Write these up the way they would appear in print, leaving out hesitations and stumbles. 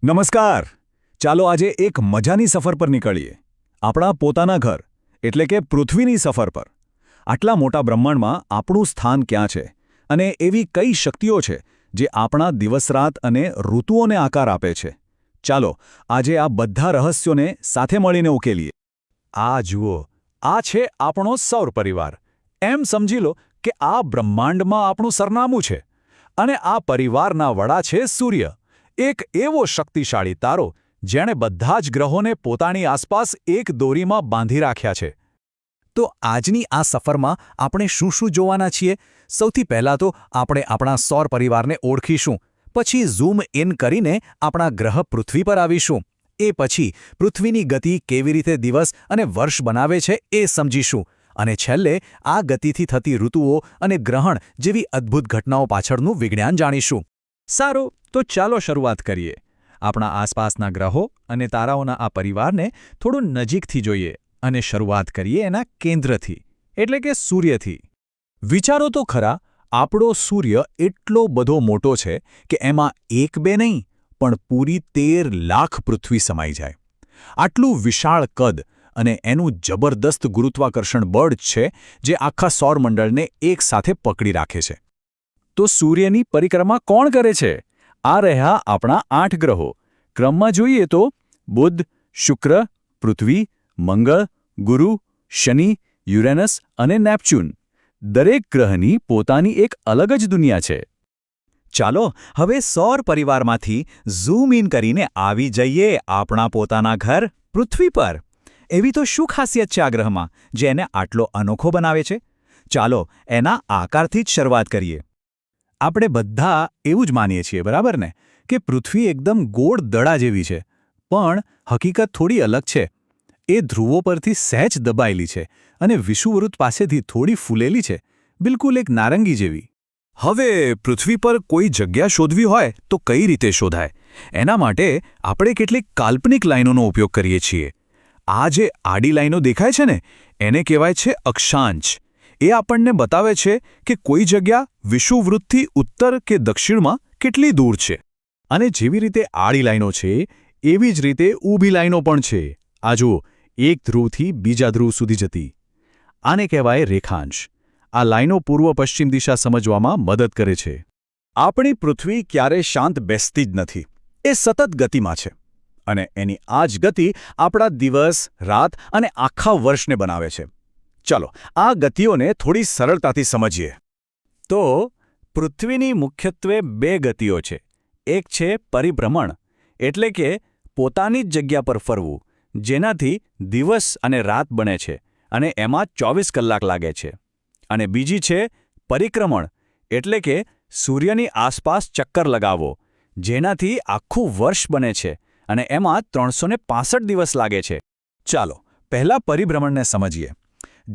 નમસ્કાર. ચાલો આજે એક મજાની સફર પર નીકળીએ. આપણા પોતાના ઘર એટલે કે પૃથ્વીની સફર પર. આટલા મોટા બ્રહ્માંડમાં આપણું સ્થાન ક્યાં છે અને એવી કઈ શક્તિઓ છે જે આપણા દિવસરાત અને ઋતુઓને આકાર આપે છે? ચાલો આજે આ બધા રહસ્યોને સાથે મળીને ઉકેલીએ. આ જુઓ, આ છે આપણો સૌર પરિવાર. એમ સમજી લો કે આ બ્રહ્માંડમાં આપણું સરનામું છે અને આ પરિવારના વડા છે સૂર્ય, એક એવો શક્તિશાળી તારો જેણે બધા જ ગ્રહોને પોતાની આસપાસ એક દોરીમાં બાંધી રાખ્યા છે. તો આજની આ સફરમાં આપણે શું શું જોવાના છીએ? સૌથી પહેલાં તો આપણે આપણા સૌર પરિવારને ઓળખીશું, પછી ઝૂમ ઇન કરીને આપણા ગ્રહ પૃથ્વી પર આવીશું. એ પછી પૃથ્વીની ગતિ કેવી રીતે દિવસ અને વર્ષ બનાવે છે એ સમજીશું, અને છેલ્લે આ ગતિથી થતી ઋતુઓ અને ગ્રહણ જેવી અદ્ભુત ઘટનાઓ પાછળનું વિજ્ઞાન જાણીશું. સારું, તો ચાલો શરૂઆત કરીએ. આપણા આસપાસના ગ્રહો અને તારાઓના આ પરિવારને થોડું નજીકથી જોઈએ અને શરૂઆત કરીએ એના કેન્દ્રથી, એટલે કે સૂર્યથી. વિચારો તો ખરા, આપણો સૂર્ય એટલો બધો મોટો છે કે એમાં એક બે નહીં પણ પૂરી 13 લાખ પૃથ્વી સમાઈ જાય. આટલું વિશાળ કદ અને એનું જબરદસ્ત ગુરુત્વાકર્ષણ બળ છે જે આખા સૌરમંડળને એકસાથે પકડી રાખે છે. તો સૂર્યની પરિક્રમા કોણ કરે છે? આ રહ્યા આપણા 8 ગ્રહો. ક્રમમાં જોઈએ તો બુધ, શુક્ર, પૃથ્વી, મંગળ, ગુરુ, શનિ, યુરેનસ અને નેપચ્યુન. દરેક ગ્રહની પોતાની એક અલગ જ દુનિયા છે. ચાલો હવે સૌર પરિવારમાંથી ઝૂમ ઇન કરીને આવી જઈએ આપણા પોતાના ઘર પૃથ્વી પર. એવી તો શું ખાસિયત છે આ ગ્રહમાં જે એને આટલો અનોખો બનાવે છે? ચાલો એના આકારથી જ શરૂઆત કરીએ. આપણે બધા એવું જ માનીએ છીએ, બરાબર ને, કે પૃથ્વી એકદમ ગોળ દડા જેવી છે, પણ હકીકત થોડી અલગ છે. એ ધ્રુવો પરથી સહેજ દબાયેલી છે અને વિષુવવૃત્ત પાસેથી થોડી ફૂલેલી છે, બિલકુલ એક નારંગી જેવી. હવે પૃથ્વી પર કોઈ જગ્યા શોધવી હોય તો કઈ રીતે શોધાય? એના માટે આપણે કેટલીક કાલ્પનિક લાઈનોનો ઉપયોગ કરીએ છીએ. આ જે આડી લાઈનો દેખાય છે ને, એને કહેવાય છે અક્ષાંશ. એ આપણને બતાવે છે કે કોઈ જગ્યા વિષુવવૃત્તથી ઉત્તર કે દક્ષિણમાં કેટલી દૂર છે. અને જેવી રીતે આડી લાઈનો છે એવી જ રીતે ઊભી લાઈનો પણ છે. આ જુઓ, એક ધ્રુવથી બીજા ધ્રુવ સુધી જતી. આને કહેવાય રેખાંશ. આ લાઈનો પૂર્વ-પશ્ચિમ દિશા સમજવામાં મદદ કરે છે. આપણી પૃથ્વી ક્યારેય શાંત બેસતી જ નથી. એ સતત ગતિમાં છે અને એની આ જ ગતિ આપણા દિવસ, રાત અને આખા વર્ષને બનાવે છે. ચાલો આ ગતિઓને થોડી સરળતાથી સમજીએ. તો પૃથ્વીની મુખ્યત્વે 2 ગતિઓ છે. એક છે પરિભ્રમણ, એટલે કે પોતાની જ જગ્યા પર ફરવું, જેનાથી દિવસ અને રાત બને છે અને એમાં 24 કલાક લાગે છે. અને બીજી છે પરિક્રમણ, એટલે કે સૂર્યની આસપાસ ચક્કર લગાવવો, જેનાથી આખું વર્ષ બને છે અને એમાં 365 દિવસ લાગે છે. ચાલો પહેલા પરિભ્રમણને સમજીએ.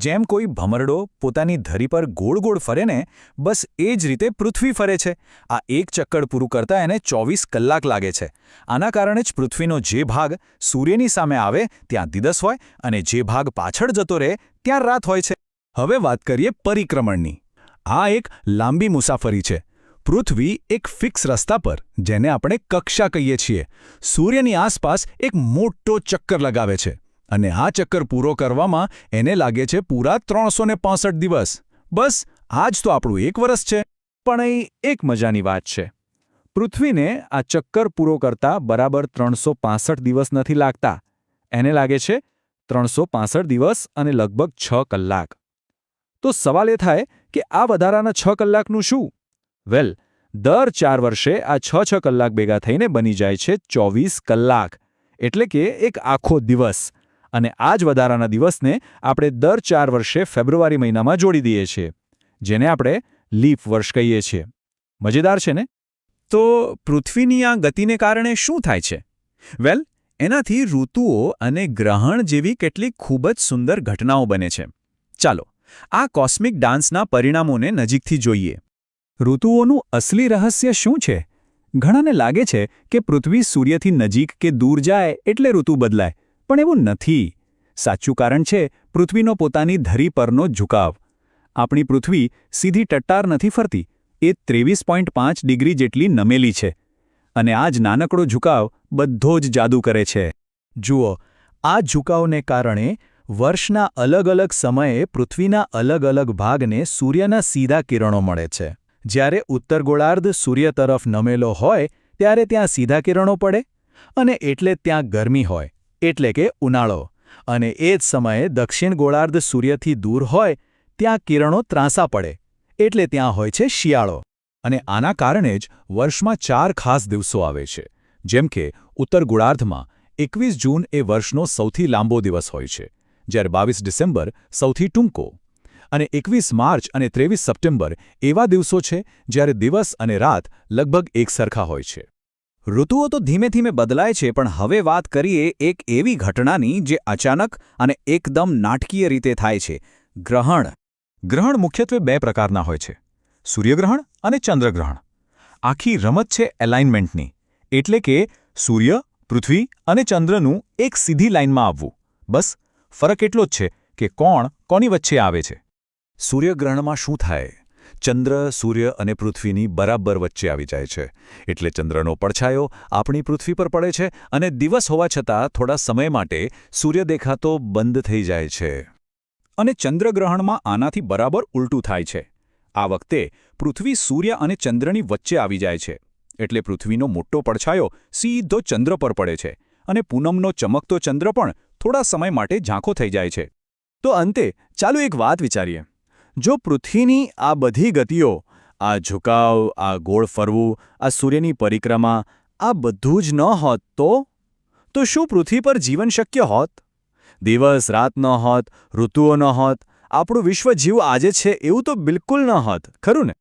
જેમ કોઈ ભમરડો પોતાની ધરી પર ગોળ ગોળ ફરે ને, બસ એ જ રીતે પૃથ્વી ફરે છે. આ એક ચક્કર પૂરું કરતાં એને 24 કલાક લાગે છે. આના કારણે જ પૃથ્વીનો જે ભાગ સૂર્યની સામે આવે ત્યાં દિવસ હોય અને જે ભાગ પાછળ જતો રહે ત્યાં રાત હોય છે. હવે વાત કરીએ પરિક્રમણની. આ એક લાંબી મુસાફરી છે. પૃથ્વી એક ફિક્સ રસ્તા પર, જેને આપણે કક્ષા કહીએ છીએ, સૂર્યની આસપાસ એક મોટો ચક્કર લગાવે છે અને આ ચક્કર પૂરો કરવામાં એને લાગે છે પૂરા 365 દિવસ. બસ આ જ તો આપણું એક વર્ષ છે. પણ અહીં એક મજાની વાત છે. પૃથ્વીને આ ચક્કર પૂરો કરતા બરાબર 365 દિવસ નથી લાગતા. એને લાગે છે 365 દિવસ અને લગભગ 6 કલાક. તો સવાલ એ થાય કે આ વધારાના 6 કલાકનું શું? વેલ, દર 4 વર્ષે આ 6 કલાક ભેગા થઈને બની જાય છે 24 કલાક, એટલે કે એક આખો દિવસ. અને આ જ વધારાના દિવસને આપણે દર 4 વર્ષે ફેબ્રુઆરી મહિનામાં જોડી દઈએ છીએ, જેને આપણે લીપ વર્ષ કહીએ છીએ. મજેદાર છે ને? તો પૃથ્વીની આ ગતિને કારણે શું થાય છે? વેલ, એનાથી ઋતુઓ અને ગ્રહણ જેવી કેટલીક ખૂબ જ સુંદર ઘટનાઓ બને છે. ચાલો આ કોસ્મિક ડાન્સના પરિણામોને નજીકથી જોઈએ. ઋતુઓનું અસલી રહસ્ય શું છે? ઘણાને લાગે છે કે પૃથ્વી સૂર્યથી નજીક કે દૂર જાય એટલે ઋતુ બદલાય, પણ એવું નથી. સાચું કારણ છે પૃથ્વીનો પોતાની ધરી પરનો ઝુકાવ. આપણી પૃથ્વી સીધી ટટ્ટાર નથી ફરતી, એ 23.5 ડિગ્રી જેટલી નમેલી છે. અને આ જ નાનકડો ઝુકાવ બધો જ જાદુ કરે છે. જુઓ, આ ઝુકાવને કારણે વર્ષના અલગ અલગ સમયે પૃથ્વીના અલગ અલગ ભાગને સૂર્યના સીધા કિરણો મળે છે. જ્યારે ઉત્તર ગોળાર્ધ સૂર્ય તરફ નમેલો હોય ત્યારે ત્યાં સીધા કિરણો પડે અને એટલે જ ત્યાં ગરમી હોય, એટલે કે ઉનાળો. અને એ જ સમયે દક્ષિણ ગોળાર્ધ સૂર્યથી દૂર હોય ત્યાં કિરણો ત્રાંસા પડે, એટલે ત્યાં હોય છે શિયાળો. અને આના કારણે જ વર્ષમાં 4 ખાસ દિવસો આવે છે. જેમ કે ઉત્તર ગોળાર્ધમાં 21 જૂન એ વર્ષનો સૌથી લાંબો દિવસ હોય છે, જ્યારે 22 ડિસેમ્બર સૌથી ટૂંકો. અને 21 માર્ચ અને 23 સપ્ટેમ્બર એવા દિવસો છે જ્યારે દિવસ અને રાત લગભગ એકસરખા હોય છે. ઋતુઓ તો ધીમે ધીમે બદલાય છે, પણ હવે વાત કરીએ એક એવી ઘટનાની જે અચાનક અને એકદમ નાટકીય રીતે થાય છે: ગ્રહણ. ગ્રહણ મુખ્યત્વે 2 પ્રકારના હોય છે: સૂર્યગ્રહણ અને ચંદ્રગ્રહણ. આખી રમત છે એલાઇનમેન્ટની, એટલે કે સૂર્ય, પૃથ્વી અને ચંદ્રનું એક સીધી લાઇનમાં આવવું. બસ ફરક એટલો જ છે કે કોણ કોની વચ્ચે આવે છે. સૂર્યગ્રહણમાં શું થાય? ચંદ્ર, સૂર્ય અને પૃથ્વીની બરાબર વચ્ચે આવી જાય છે, એટલે ચંદ્રનો પડછાયો આપણી પૃથ્વી પર પડે છે અને દિવસ હોવા છતાં થોડા સમય માટે સૂર્ય દેખાતો બંધ થઈ જાય છે. અને ચંદ્રગ્રહણમાં આનાથી બરાબર ઉલટું થાય છે. આ વખતે પૃથ્વી સૂર્ય અને ચંદ્રની વચ્ચે આવી જાય છે, એટલે પૃથ્વીનો મોટો પડછાયો સીધો ચંદ્ર પર પડે છે અને પૂનમનો ચમકતો ચંદ્ર પણ થોડા સમય માટે ઝાંખો થઈ જાય છે. તો અંતે ચાલો એક વાત વિચારીએ. જો પૃથ્વીની આ બધી ગતિઓ, આ ઝુકાવ, આ ગોળ ફરવું, આ સૂર્યની પરિક્રમા, આ બધું જ ન હોત તો શું પૃથ્વી પર જીવન શક્ય હોત? દિવસ રાત ન હોત, ઋતુઓ ન હોત, આપણું વિશ્વ જેવું આજે છે એવું તો બિલકુલ ન હોત, ખરું ને?